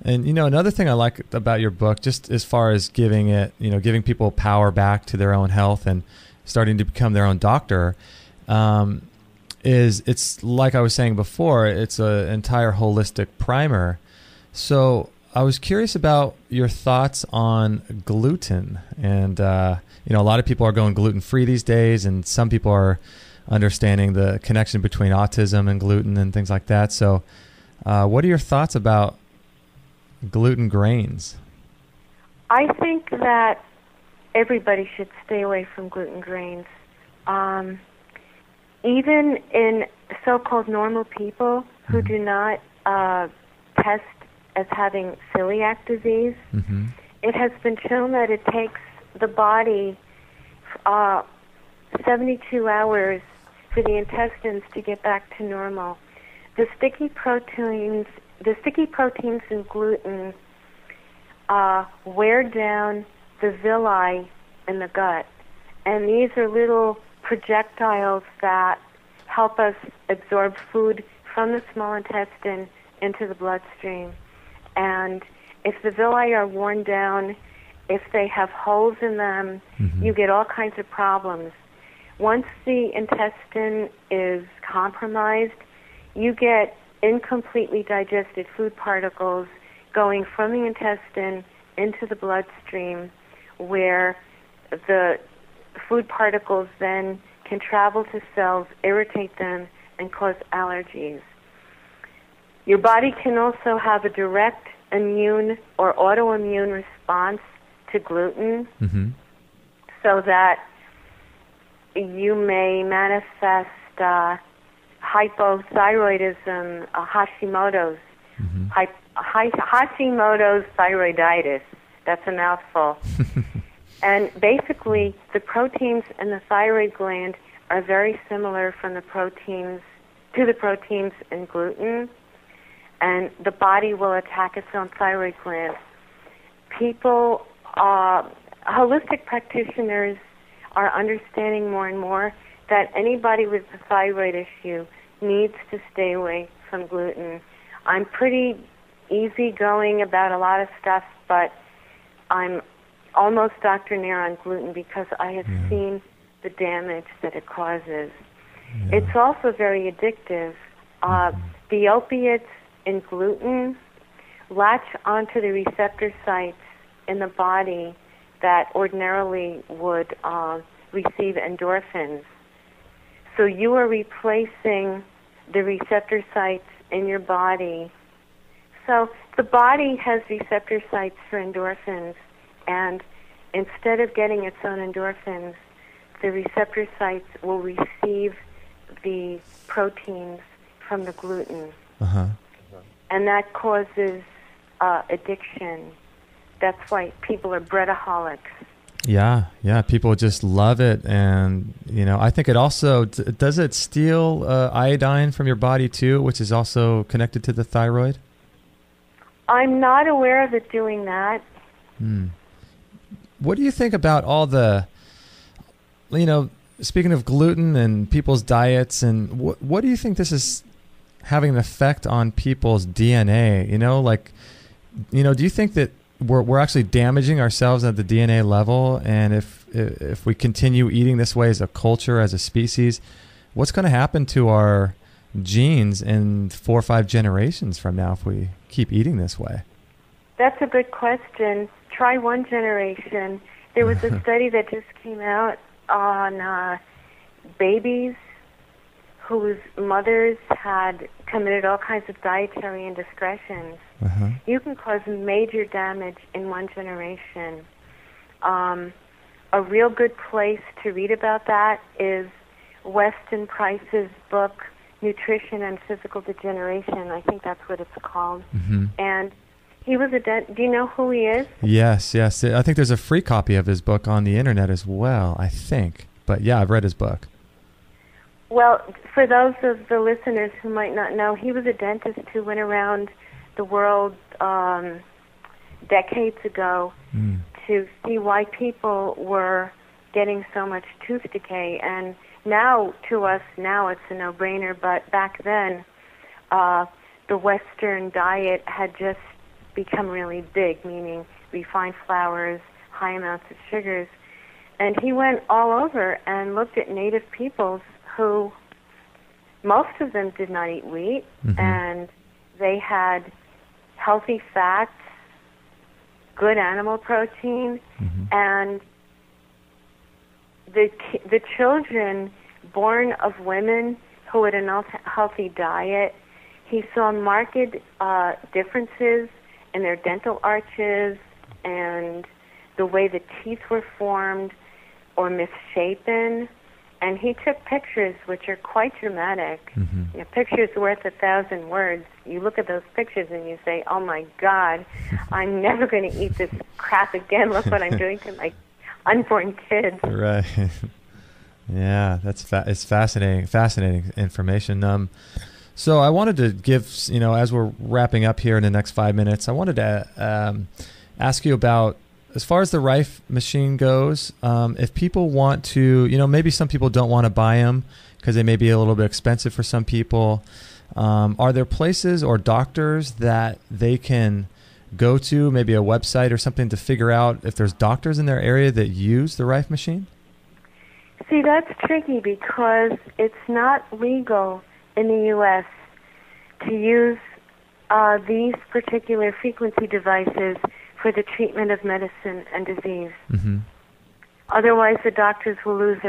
And, another thing I like about your book, just as far as giving people power back to their own health and starting to become their own doctor, is it's like I was saying before, it's an entire holistic primer. So I was curious about your thoughts on gluten. And, a lot of people are going gluten-free these days, and some people are understanding the connection between autism and gluten and things like that. So what are your thoughts about gluten grains? I think that everybody should stay away from gluten grains. Even in so-called normal people who do not test as having celiac disease, it has been shown that it takes the body 72 hours for the intestines to get back to normal. The sticky proteins in gluten wear down the villi in the gut, and these are little projectiles that help us absorb food from the small intestine into the bloodstream. And if the villi are worn down, if they have holes in them, you get all kinds of problems. Once the intestine is compromised, you get incompletely digested food particles going from the intestine into the bloodstream, where the food particles then can travel to cells, irritate them, and cause allergies. Your body can also have a direct immune or autoimmune response to gluten, so that you may manifest hypothyroidism, Hashimoto's, Hashimoto's thyroiditis. That's a mouthful. And basically, the proteins in the thyroid gland are very similar to the proteins in gluten, and the body will attack its own thyroid gland. People, holistic practitioners are understanding more and more that anybody with a thyroid issue needs to stay away from gluten. I'm pretty easygoing about a lot of stuff, but I'm almost doctrinaire on gluten because I have seen the damage that it causes. It's also very addictive. The opiates in gluten latch onto the receptor sites in the body that ordinarily would receive endorphins. So you are replacing the receptor sites in your body. So the body has receptor sites for endorphins, and instead of getting its own endorphins, the receptor sites will receive the proteins from the gluten. And that causes addiction. That's why people are breadaholics. Yeah, people just love it. And, I think it also, does it steal iodine from your body too, which is also connected to the thyroid? I'm not aware of it doing that. What do you think about all the, speaking of gluten and people's diets, and what do you think this is having an effect on people's DNA? Do you think that we're actually damaging ourselves at the DNA level? And if we continue eating this way as a culture, as a species, what's going to happen to our genes in 4 or 5 generations from now if we keep eating this way? That's a good question. Try one generation. There was a study that just came out on babies whose mothers had committed all kinds of dietary indiscretions. You can cause major damage in one generation. A real good place to read about that is Weston Price's book, Nutrition and Physical Degeneration. I think that's what it's called. And he was do you know who he is? Yes. I think there's a free copy of his book on the internet as well, I think. But yeah, I've read his book. Well, for those of the listeners who might not know, he was a dentist who went around the world decades ago to see why people were getting so much tooth decay. And now, to us, it's a no-brainer, but back then, the Western diet had just become really big, meaning refined flours, high amounts of sugars. And he went all over and looked at native peoples who, most of them did not eat wheat, and they had healthy fats, good animal protein, and the children born of women who had a healthy diet, he saw marked differences in their dental arches and the way the teeth were formed or misshapen. And he took pictures which are quite dramatic. You know, pictures worth 1,000 words. You look at those pictures and you say, oh my God, I'm never going to eat this crap again. Look what I'm doing to my unborn kids. Right. Yeah, it's fascinating information. So I wanted to give, as we're wrapping up here in the next 5 minutes, I wanted to ask you about, as far as the Rife machine goes, if people want to, maybe some people don't want to buy them because they may be a little bit expensive for some people. Are there places or doctors that they can go to, maybe a website or something, to figure out if there's doctors in their area that use the Rife machine? See, that's tricky because it's not legal in the U.S. to use these particular frequency devices for the treatment of medicine and disease. Otherwise, the doctors will lose their